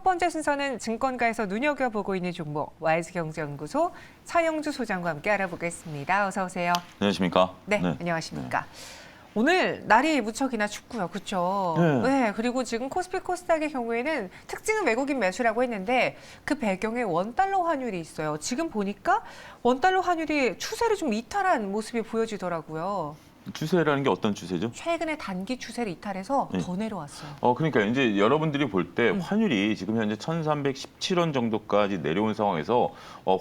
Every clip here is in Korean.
번째 순서는 증권가에서 눈여겨보고 있는 종목 와이즈경제연구소 차영주 소장과 함께 알아보겠습니다. 어서 오세요. 안녕하십니까? 네, 안녕하십니까? 오늘 날이 무척이나 춥고요. 그렇죠? 네, 그리고 지금 코스피 코스닥의 경우에는 특징은 외국인 매수라고 했는데 그 배경에 원달러 환율이 있어요. 지금 보니까 원달러 환율이 추세를 좀 이탈한 모습이 보여지더라고요. 추세라는 게 어떤 추세죠? 최근에 단기 추세를 이탈해서 더 내려왔어요. 그러니까 이제 여러분들이 볼 때 환율이 지금 현재 1,317원 정도까지 내려온 상황에서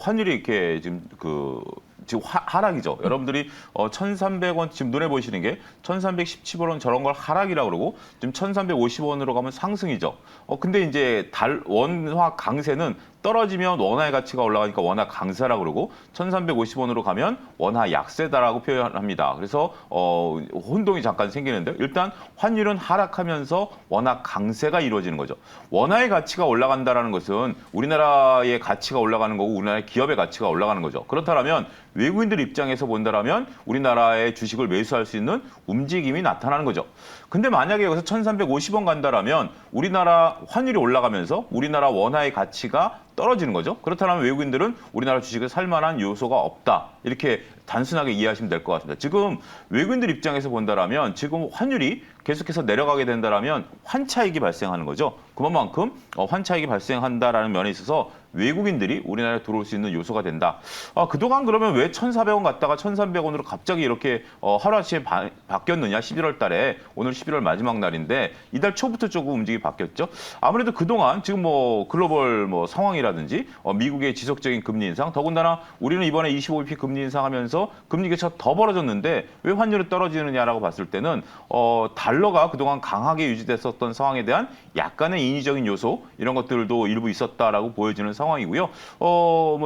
환율이 이렇게 지금 하락이죠. 여러분들이 1,300원 지금 눈에 보이시는 게 1,317원 저런 걸 하락이라고 그러고 지금 1,350원으로 가면 상승이죠. 근데 이제 원화 강세는 떨어지면 원화의 가치가 올라가니까 원화 강세라고 그러고 1,350원으로 가면 원화 약세다라고 표현합니다. 그래서 혼동이 잠깐 생기는데요. 일단 환율은 하락하면서 원화 강세가 이루어지는 거죠. 원화의 가치가 올라간다는 것은 우리나라의 가치가 올라가는 거고 우리나라의 기업의 가치가 올라가는 거죠. 그렇다면 외국인들 입장에서 본다면 우리나라의 주식을 매수할 수 있는 움직임이 나타나는 거죠. 근데 만약에 여기서 1,350원 간다라면 우리나라 환율이 올라가면서 우리나라 원화의 가치가 떨어지는 거죠. 그렇다면 외국인들은 우리나라 주식을 살 만한 요소가 없다. 이렇게 단순하게 이해하시면 될 것 같습니다. 지금 외국인들 입장에서 본다면 지금 환율이 계속해서 내려가게 된다면 환차익이 발생하는 거죠. 그만큼 환차익이 발생한다라는 면에 있어서 외국인들이 우리나라에 들어올 수 있는 요소가 된다. 그동안 그러면 왜 1,400원 갔다가 1,300원으로 갑자기 이렇게 하루아침에 바뀌었느냐. 11월 달에 오늘 11월 마지막 날인데 이달 초부터 조금 움직임이 바뀌었죠. 아무래도 그동안 지금 글로벌 상황이라든지 미국의 지속적인 금리 인상, 더군다나 우리는 이번에 25bp 금리 인상하면서 금리 격차가 더 벌어졌는데 왜 환율이 떨어지느냐라고 봤을 때는 달러가 그동안 강하게 유지됐었던 상황에 대한 약간의 인위적인 요소 이런 것들도 일부 있었다라고 보여지는 상황이고요.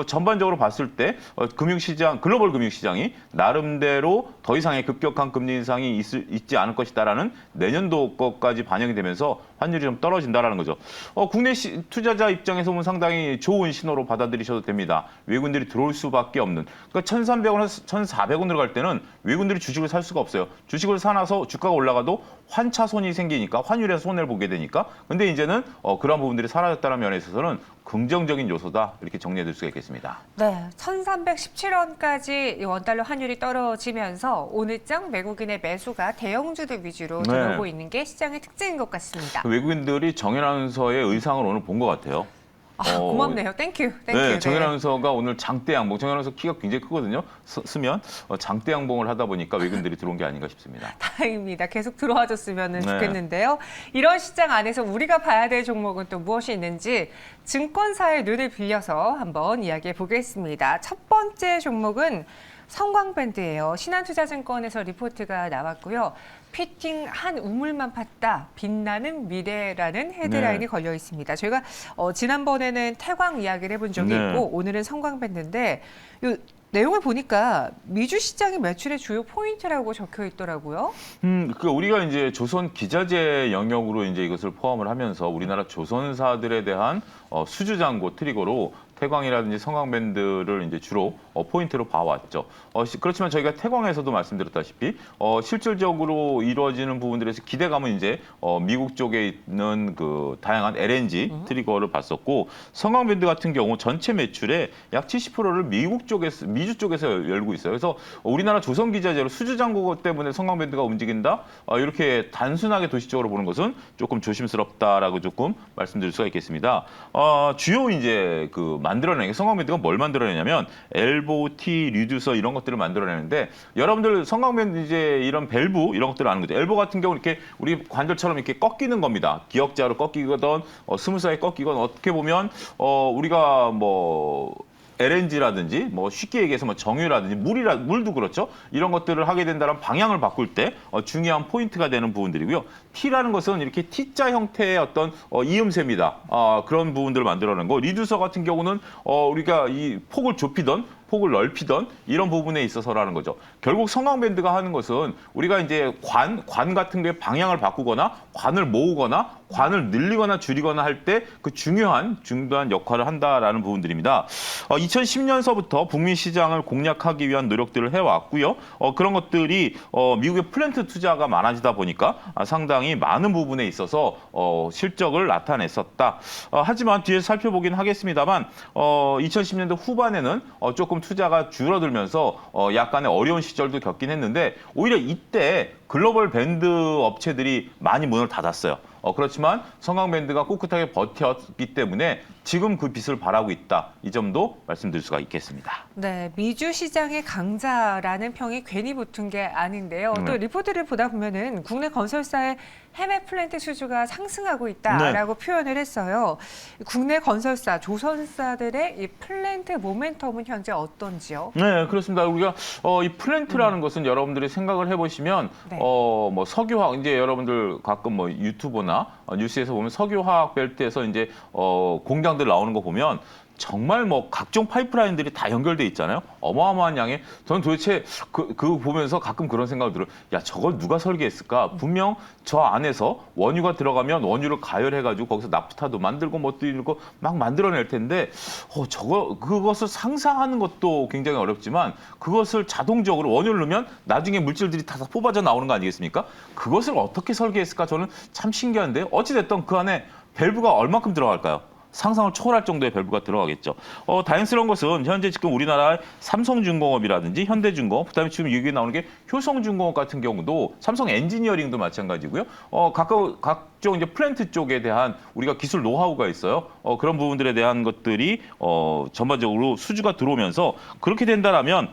전반적으로 봤을 때 금융시장, 글로벌 금융시장이 나름대로 더 이상의 급격한 금리 인상이 있지 않을 것이다라는 내년도 것까지 반영이 되면서 환율이 좀 떨어진다라는 거죠. 국내 투자자 입장에서 보면 상당히 좋은 신호로 받아들이셔도 됩니다. 외국인들이 들어올 수밖에 없는. 그러니까 1,300원에서 1,400원으로 갈 때는 외국인들이 주식을 살 수가 없어요. 주식을 사놔서 주가가 올라가도 환차손이 생기니까 환율에서 손해를 보게 되니까. 근데 이제는 그런 부분들이 사라졌다는 면에 있어서는 긍정적인 요소다 이렇게 정리해둘 수가 있겠습니다. 네, 1,317원까지 원달러 환율이 떨어지면서 오늘장 외국인의 매수가 대형주들 위주로 들어오고 있는 게 시장의 특징인 것 같습니다. 외국인들이 정현 아나운서의 의상을 오늘 본 것 같아요. 고맙네요. 땡큐. 네, 정현 아나운서가 오늘 장대 양봉, 정현 아나운서 키가 굉장히 크거든요. 쓰면 장대 양봉을 하다 보니까 외국인들이 들어온 게 아닌가 싶습니다. 다행입니다. 계속 들어와 줬으면 좋겠는데요. 이런 시장 안에서 우리가 봐야 될 종목은 또 무엇이 있는지 증권사의 눈을 빌려서 한번 이야기해 보겠습니다. 첫 번째 종목은 성광밴드예요. 신한투자증권에서 리포트가 나왔고요. 피팅 한 우물만 팠다. 빛나는 미래라는 헤드라인이 걸려 있습니다. 저희가 지난번에는 태광 이야기를 해본 적이 있고 오늘은 성광밴드인데 요 내용을 보니까 미주 시장의 매출의 주요 포인트라고 적혀 있더라고요. 우리가 이제 조선 기자재 영역으로 이제 이것을 포함을 하면서 우리나라 조선사들에 대한 수주 잔고 트리거로 태광이라든지 성광밴드를 이제 주로 포인트로 봐왔죠. 그렇지만 저희가 태광에서도 말씀드렸다시피 실질적으로 이루어지는 부분들에서 기대감은 이제 미국 쪽에 있는 그 다양한 LNG 트리거를 봤었고 성광밴드 같은 경우 전체 매출의 약 70%를 미주 쪽에서 열고 있어요. 그래서 우리나라 조선 기자재로 수주 잔고 때문에 성광밴드가 움직인다. 이렇게 단순하게 도시적으로 보는 것은 조금 조심스럽다라고 조금 말씀드릴 수가 있겠습니다. 주요 이제 만들어내는 게 성광밴드가 뭘 만들어내냐면 엘보, 티, 리듀서 이런 것들을 만들어내는데 여러분들 성광밴드 이제 이런 밸브 이런 것들을 아는 거죠. 엘보 같은 경우 이렇게 우리 관절처럼 이렇게 꺾이는 겁니다. 기역자로 꺾이거든, 스무스하게 꺾이건 어떻게 보면 우리가 LNG라든지 쉽게 얘기해서 정유라든지 물도 그렇죠. 이런 것들을 하게 된다면 방향을 바꿀 때 중요한 포인트가 되는 부분들이고요. T라는 것은 이렇게 T자 형태의 어떤 이음새입니다. 그런 부분들을 만들어내는 거. 리듀서 같은 경우는 우리가 이 폭을 좁히던 폭을 넓히던 이런 부분에 있어서라는 거죠. 결국 성광밴드가 하는 것은 우리가 이제 관 같은 게 방향을 바꾸거나 관을 모으거나 관을 늘리거나 줄이거나 할 때 그 중요한 역할을 한다라는 부분들입니다. 2010년서부터 북미 시장을 공략하기 위한 노력들을 해왔고요. 그런 것들이 미국의 플랜트 투자가 많아지다 보니까 상당히 많은 부분에 있어서 실적을 나타냈었다. 하지만 뒤에서 살펴보긴 하겠습니다만 2010년도 후반에는 조금 투자가 줄어들면서 약간의 어려운 시절도 겪긴 했는데 오히려 이때 글로벌 밴드 업체들이 많이 문을 닫았어요. 그렇지만 성광밴드가 꿋꿋하게 버텼기 때문에 지금 그 빛을 발하고 있다. 이 점도 말씀드릴 수가 있겠습니다. 네, 미주 시장의 강자라는 평이 괜히 붙은 게 아닌데요. 또 리포트를 보다 보면은 국내 건설사의 해외 플랜트 수주가 상승하고 있다라고 표현을 했어요. 국내 건설사, 조선사들의 이 플랜트 모멘텀은 현재 어떤지요? 네, 그렇습니다. 우리가 이 플랜트라는 것은 여러분들이 생각을 해보시면 네. 뭐 석유화학 이제 여러분들 가끔 뭐 유튜브나 뉴스에서 보면 석유화학 벨트에서 이제 공장들 나오는 거 보면 정말 뭐 각종 파이프라인들이 다 연결돼 있잖아요. 어마어마한 양의 저는 도대체 그거 보면서 가끔 그런 생각이 들어요. 야, 저걸 누가 설계했을까? 분명 저 안에서 원유가 들어가면 원유를 가열해가지고 거기서 나프타도 만들고 뭣도 이렇고 막 만들어낼 텐데 그것을 상상하는 것도 굉장히 어렵지만 그것을 자동적으로 원유를 넣으면 나중에 물질들이 다 뽑아져 나오는 거 아니겠습니까? 그것을 어떻게 설계했을까? 저는 참 신기한데 어찌됐든 그 안에 밸브가 얼마큼 들어갈까요? 상상을 초월할 정도의 밸브가 들어가겠죠. 다행스러운 것은 현재 지금 우리나라의 삼성중공업이라든지 현대중공업, 그다음에 지금 여기 나오는 게 효성중공업 같은 경우도 삼성 엔지니어링도 마찬가지고요. 각종 이제 플랜트 쪽에 대한 우리가 기술 노하우가 있어요. 그런 부분들에 대한 것들이 전반적으로 수주가 들어오면서 그렇게 된다라면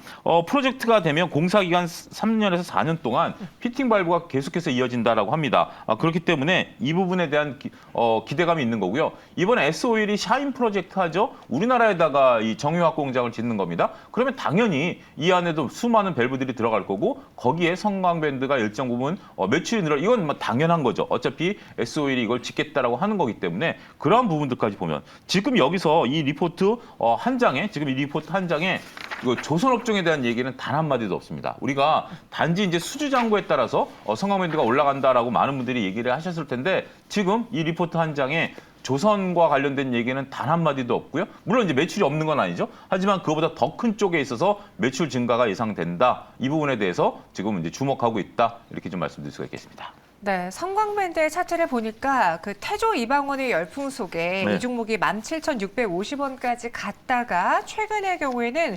프로젝트가 되면 공사 기간 3년에서 4년 동안 피팅 밸브가 계속해서 이어진다라고 합니다. 그렇기 때문에 이 부분에 대한 기대감이 있는 거고요. 이번에 S-오일이 샤인 프로젝트 하죠. 우리나라에다가 이 정유화학 공장을 짓는 겁니다. 그러면 당연히 이 안에도 수많은 밸브들이 들어갈 거고 거기에 성광밴드가 일정 부분 매출이 이건 뭐 당연한 거죠. 어차피 S-오일이 이걸 짓겠다라고 하는 거기 때문에 그러한 부분들까지 보면 지금 여기서 이 리포트 한 장에 그 조선업종에 대한 얘기는 단 한마디도 없습니다. 우리가 단지 이제 수주 잔고에 따라서 성광밴드가 올라간다라고 많은 분들이 얘기를 하셨을 텐데 지금 이 리포트 한 장에 조선과 관련된 얘기는 단 한마디도 없고요. 물론 이제 매출이 없는 건 아니죠. 하지만 그거보다 더 큰 쪽에 있어서 매출 증가가 예상된다. 이 부분에 대해서 지금 이제 주목하고 있다. 이렇게 좀 말씀드릴 수가 있겠습니다. 네, 성광밴드의 차트를 보니까 그 태조 이방원의 열풍 속에 이 종목이 17,650원까지 갔다가 최근의 경우에는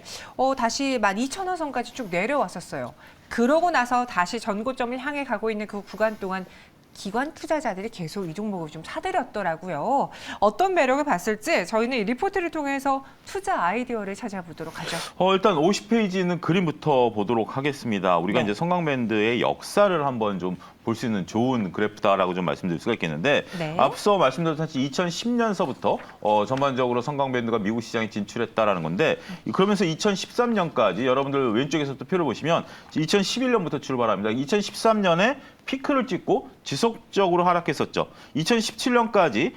다시 12,000원 선까지 쭉 내려왔었어요. 그러고 나서 다시 전고점을 향해 가고 있는 그 구간 동안 기관 투자자들이 계속 이 종목을 좀 사들였더라고요. 어떤 매력을 봤을지 저희는 이 리포트를 통해서 투자 아이디어를 찾아보도록 하죠. 일단 50페이지 있는 그림부터 보도록 하겠습니다. 우리가 이제 성광밴드의 역사를 한번 좀 볼 수 있는 좋은 그래프다라고 좀 말씀드릴 수가 있겠는데 앞서 말씀드렸듯이 2010년서부터 전반적으로 성광밴드가 미국 시장에 진출했다라는 건데 그러면서 2013년까지 여러분들 왼쪽에서부터 표를 보시면 2011년부터 출발합니다. 2013년에 피크를 찍고 지속적으로 하락했었죠. 2017년까지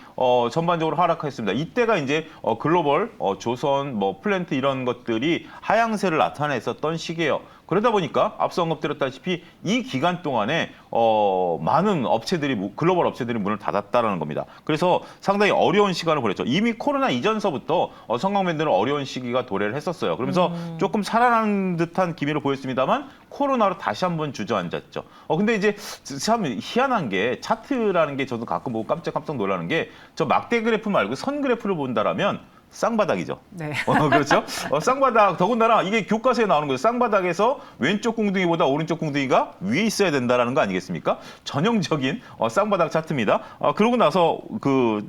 전반적으로 하락했습니다. 이때가 이제 글로벌, 조선, 뭐 플랜트 이런 것들이 하향세를 나타냈었던 시기예요. 그러다 보니까 앞서 언급드렸다시피 이 기간 동안에 많은 글로벌 업체들이 문을 닫았다는 겁니다. 그래서 상당히 어려운 시간을 보냈죠. 이미 코로나 이전서부터 성광밴드는 어려운 시기가 도래를 했었어요. 그러면서 조금 살아난 듯한 기미를 보였습니다만 코로나로 다시 한번 주저앉았죠. 근데 이제 참 희한한 게 차트라는 게 저도 가끔 보고 깜짝 놀라는 게 저 막대 그래프 말고 선 그래프를 본다라면 쌍바닥이죠. 네. 그렇죠. 쌍바닥, 더군다나 이게 교과서에 나오는 거죠. 쌍바닥에서 왼쪽 궁둥이보다 오른쪽 궁둥이가 위에 있어야 된다는 거 아니겠습니까? 전형적인 쌍바닥 차트입니다. 그러고 나서 그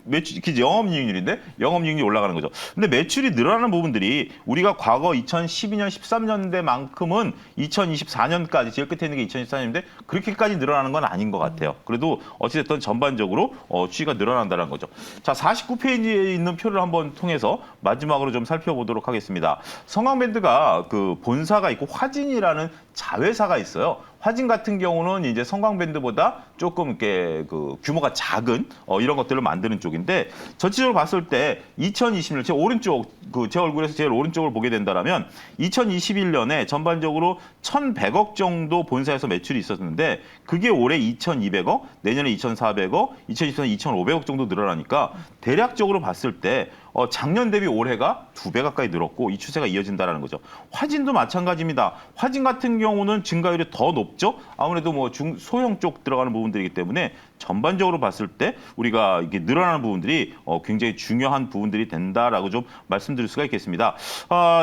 매출, 영업이익률인데 영업이익률이 올라가는 거죠. 근데 매출이 늘어나는 부분들이 우리가 과거 2012년, 13년대만큼은 2024년까지 제일 끝에 있는 게 2024년인데 그렇게까지 늘어나는 건 아닌 것 같아요. 그래도 어찌됐든 전반적으로 추이가 늘어난다는 거죠. 자, 49페이지에 있는 표를 한번 통해서 마지막으로 좀 살펴보도록 하겠습니다. 성광밴드가 그 본사가 있고 화진이라는 자회사가 있어요. 화진 같은 경우는 이제 성광밴드보다 조금 이렇게 그 규모가 작은 이런 것들을 만드는 쪽인데 전체적으로 봤을 때 2021년 제 오른쪽 제 얼굴에서 제일 오른쪽을 보게 된다라면 2021년에 전반적으로 1,100억 정도 본사에서 매출이 있었는데 그게 올해 2,200억, 내년에 2,400억, 2024년 2,500억 정도 늘어나니까 대략적으로 봤을 때 작년 대비 올해가 2배 가까이 늘었고 이 추세가 이어진다라는 거죠. 화진도 마찬가지입니다. 화진 같은 경우는 증가율이 더 높죠. 아무래도 뭐 소형 쪽 들어가는 부분들이기 때문에 전반적으로 봤을 때 우리가 이게 늘어나는 부분들이 굉장히 중요한 부분들이 된다라고 좀 말씀드릴 수가 있겠습니다.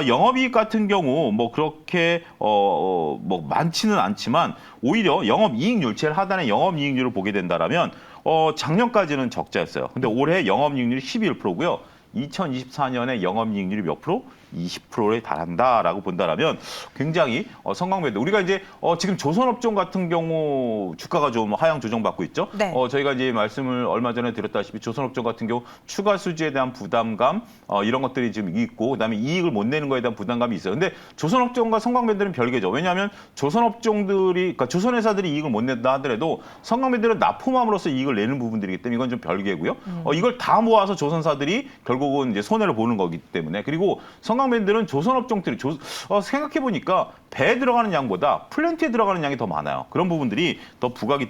영업이익 같은 경우 뭐 그렇게 뭐 많지는 않지만 오히려 영업이익률 제일 하단의 영업이익률을 보게 된다라면 작년까지는 적자였어요. 근데 올해 영업이익률이 11%고요. 2024년에 영업이익률이 몇 프로? 20%에 달한다라고 본다라면 굉장히 성광밴드. 우리가 이제 지금 조선업종 같은 경우 주가가 좀 하향 조정받고 있죠. 네. 저희가 이제 말씀을 얼마 전에 드렸다시피 조선업종 같은 경우 추가 수지에 대한 부담감 이런 것들이 지금 있고 그다음에 이익을 못 내는 거에 대한 부담감이 있어요. 근데 조선업종과 성광밴드는 별개죠. 왜냐하면 조선업종들이 그러니까 조선회사들이 이익을 못 낸다 하더라도 성광밴드는 납품함으로써 이익을 내는 부분들이기 때문에 이건 좀 별개고요. 이걸 다 모아서 조선사들이 결국은 이제 손해를 보는 거기 때문에 그리고 성광밴드는 조선업종들이 생각해 보니까 배에 들어가는 양보다 플랜트에 들어가는 양이 더 많아요. 그런 부분들이 더 부각이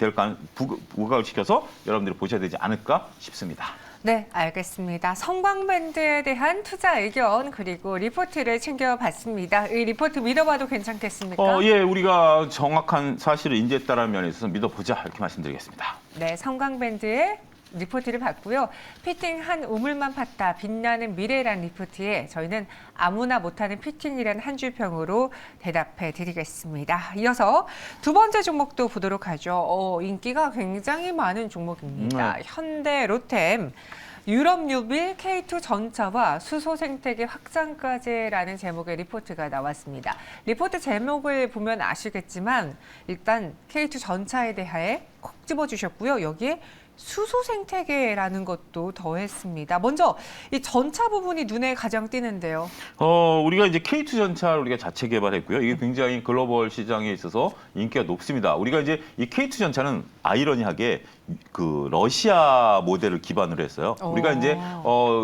부각을 시켜서 여러분들이 보셔야 되지 않을까 싶습니다. 네, 알겠습니다. 성광밴드에 대한 투자 의견 그리고 리포트를 챙겨봤습니다. 이 리포트 믿어봐도 괜찮겠습니까? 예, 우리가 정확한 사실을 인지했다는 면에 있어서 믿어보자 이렇게 말씀드리겠습니다. 네, 성광밴드의 리포트를 봤고요. 피팅 한 우물만 팠다 빛나는 미래란 리포트에 저희는 아무나 못하는 피팅이란 한 줄평으로 대답해 드리겠습니다. 이어서 두 번째 종목도 보도록 하죠. 인기가 굉장히 많은 종목입니다. 현대 로템. 유럽 뉴빌 K2 전차와 수소 생태계 확장까지라는 제목의 리포트가 나왔습니다. 리포트 제목을 보면 아시겠지만 일단 K2 전차에 대해 콕 집어주셨고요. 여기에 수소 생태계라는 것도 더했습니다. 먼저 이 전차 부분이 눈에 가장 띄는데요. 우리가 이제 K2 전차를 우리가 자체 개발했고요. 이게 굉장히 글로벌 시장에 있어서 인기가 높습니다. 우리가 이제 이 K2 전차는 아이러니하게 그 러시아 모델을 기반으로 했어요. 우리가 이제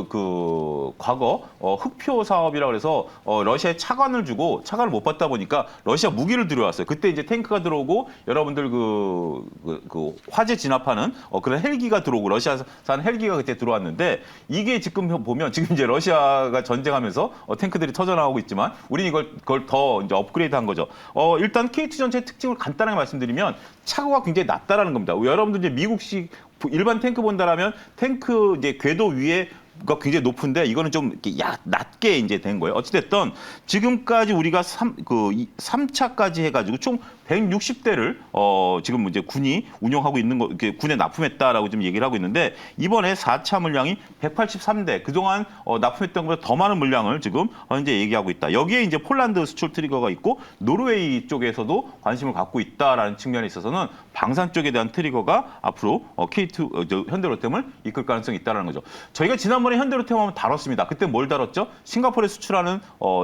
그 과거 흑표 사업이라고 해서 러시아에 차관을 주고 차관을 못 받다 보니까 러시아 무기를 들여왔어요. 그때 이제 탱크가 들어오고 여러분들 그 화재 진압하는 그런 헬기가 들어오고 러시아산 헬기가 그때 들어왔는데 이게 지금 보면 지금 이제 러시아가 전쟁하면서 탱크들이 터져나오고 있지만 우리는 그걸 더 이제 업그레이드한 거죠. 일단 K2 전차의 특징을 간단하게 말씀드리면 차고가 굉장히 낮다라는 겁니다. 여러분들 이제 미국식 일반 탱크 본다라면 탱크 이제 궤도 위에 가 굉장히 높은데 이거는 좀 이렇게 낮게 이제 된 거예요. 어찌됐든 지금까지 우리가 3차까지 해가지고 총 160대를 지금 이제 군이 운영하고 있는 거, 이렇게 군에 납품했다라고 지금 얘기를 하고 있는데 이번에 4차 물량이 183대. 그동안 납품했던 것보다 더 많은 물량을 지금 현재 얘기하고 있다. 여기에 이제 폴란드 수출 트리거가 있고 노르웨이 쪽에서도 관심을 갖고 있다라는 측면에 있어서는 방산 쪽에 대한 트리거가 앞으로 K2 현대로템을 이끌 가능성이 있다는 거죠. 저희가 지난번에 현대로템 하면 다뤘습니다. 그때 뭘 다뤘죠? 싱가포르에 수출하는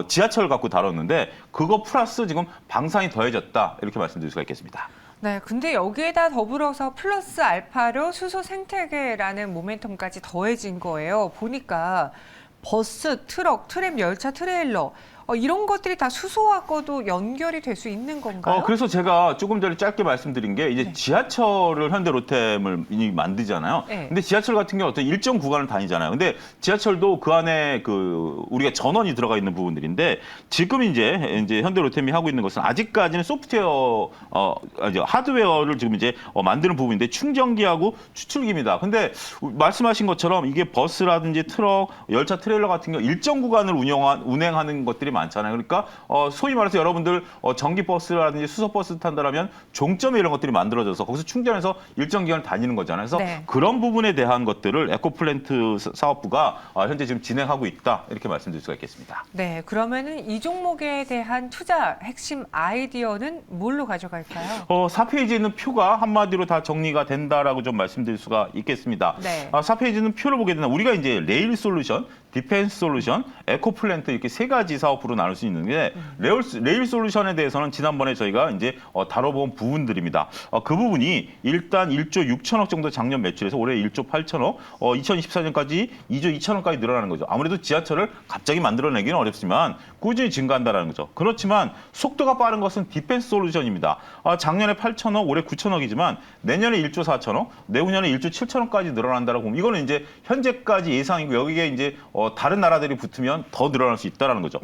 지하철을 갖고 다뤘는데 그거 플러스 지금 방산이 더해졌다. 이렇게 말씀드릴 수가 있겠습니다. 네, 근데 여기에다 더불어서 플러스 알파로 수소 생태계라는 모멘텀까지 더해진 거예요. 보니까 버스, 트럭, 트램, 열차, 트레일러 이런 것들이 다 수소하고도 연결이 될 수 있는 건가요? 그래서 제가 조금 전에 짧게 말씀드린 게 이제 지하철을 현대로템을 만들잖아요. 네. 근데 지하철 같은 경우 어떤 일정 구간을 다니잖아요. 근데 지하철도 그 안에 우리가 전원이 들어가 있는 부분들인데 지금 이제 현대로템이 하고 있는 것은 아직까지는 소프트웨어, 하드웨어를 지금 이제 만드는 부분인데 충전기하고 추출기입니다. 근데 말씀하신 것처럼 이게 버스라든지 트럭, 열차, 트레일러 같은 경우 일정 구간을 운행하는 것들이 많잖아요. 그러니까 소위 말해서 여러분들 전기버스라든지 수소버스 탄다라면 종점에 이런 것들이 만들어져서 거기서 충전해서 일정 기간을 다니는 거잖아요. 그래서 네. 그런 부분에 대한 것들을 에코플랜트 사업부가 현재 지금 진행하고 있다. 이렇게 말씀드릴 수가 있겠습니다. 네, 그러면은 이 종목에 대한 투자 핵심 아이디어는 뭘로 가져갈까요? 4페이지에 있는 표가 한마디로 다 정리가 된다라고 좀 말씀드릴 수가 있겠습니다. 네. 4페이지는 표를 보게 되면 우리가 이제 레일 솔루션, 디펜스 솔루션, 에코플랜트 이렇게 세 가지 사업으로 나눌 수 있는데 레일 솔루션에 대해서는 지난번에 저희가 이제 다뤄본 부분들입니다. 그 부분이 일단 1조 6천억 정도 작년 매출에서 올해 1조 8천억, 2024년까지 2조 2천억까지 늘어나는 거죠. 아무래도 지하철을 갑자기 만들어내기는 어렵지만 꾸준히 증가한다는 거죠. 그렇지만 속도가 빠른 것은 디펜스 솔루션입니다. 작년에 8천억, 올해 9천억이지만 내년에 1조 4천억, 내후년에 1조 7천억까지 늘어난다라고 보면 이거는 이제 현재까지 예상이고 여기에 이제 다른 나라들이 붙으면 더 늘어날 수 있다라는 거죠.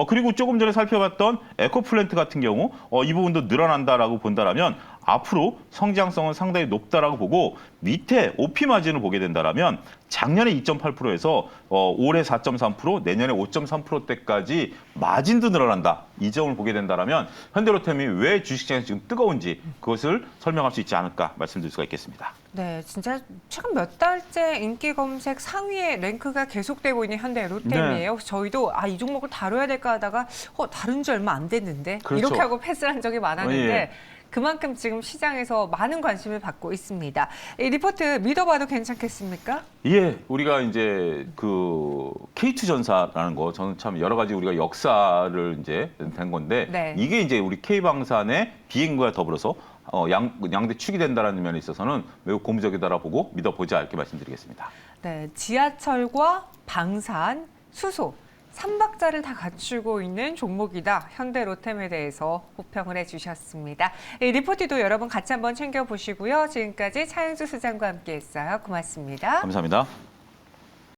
그리고 조금 전에 살펴봤던 에코플랜트 같은 경우 이 부분도 늘어난다라고 본다라면 앞으로 성장성은 상당히 높다라고 보고 밑에 OP 마진을 보게 된다라면 작년에 2.8%에서 올해 4.3%, 내년에 5.3%대까지 마진도 늘어난다. 이 점을 보게 된다라면 현대로템이 왜 주식시장이 지금 뜨거운지 그것을 설명할 수 있지 않을까 말씀드릴 수가 있겠습니다. 네, 진짜 최근 몇 달째 인기 검색 상위에 랭크가 계속되고 있는 현대로템이에요. 네. 저희도 이 종목을 다뤄야 될까 하다가 다룬 지 얼마 안 됐는데 그렇죠. 이렇게 하고 패스를 한 적이 많았는데 예. 그만큼 지금 시장에서 많은 관심을 받고 있습니다. 이 리포트 믿어봐도 괜찮겠습니까? 예, 우리가 이제 그 K2전사라는 거 저는 참 여러 가지 우리가 역사를 이제 된 건데 네. 이게 이제 우리 K방산의 비행과 더불어서 양대 축이 된다는 면에 있어서는 매우 고무적이다라 보고 믿어보자 이렇게 말씀드리겠습니다. 네, 지하철과 방산, 수소, 삼박자를 다 갖추고 있는 종목이다. 현대로템에 대해서 호평을 해주셨습니다. 이 리포트도 여러분 같이 한번 챙겨보시고요. 지금까지 차영주 소장과 함께했어요. 고맙습니다. 감사합니다.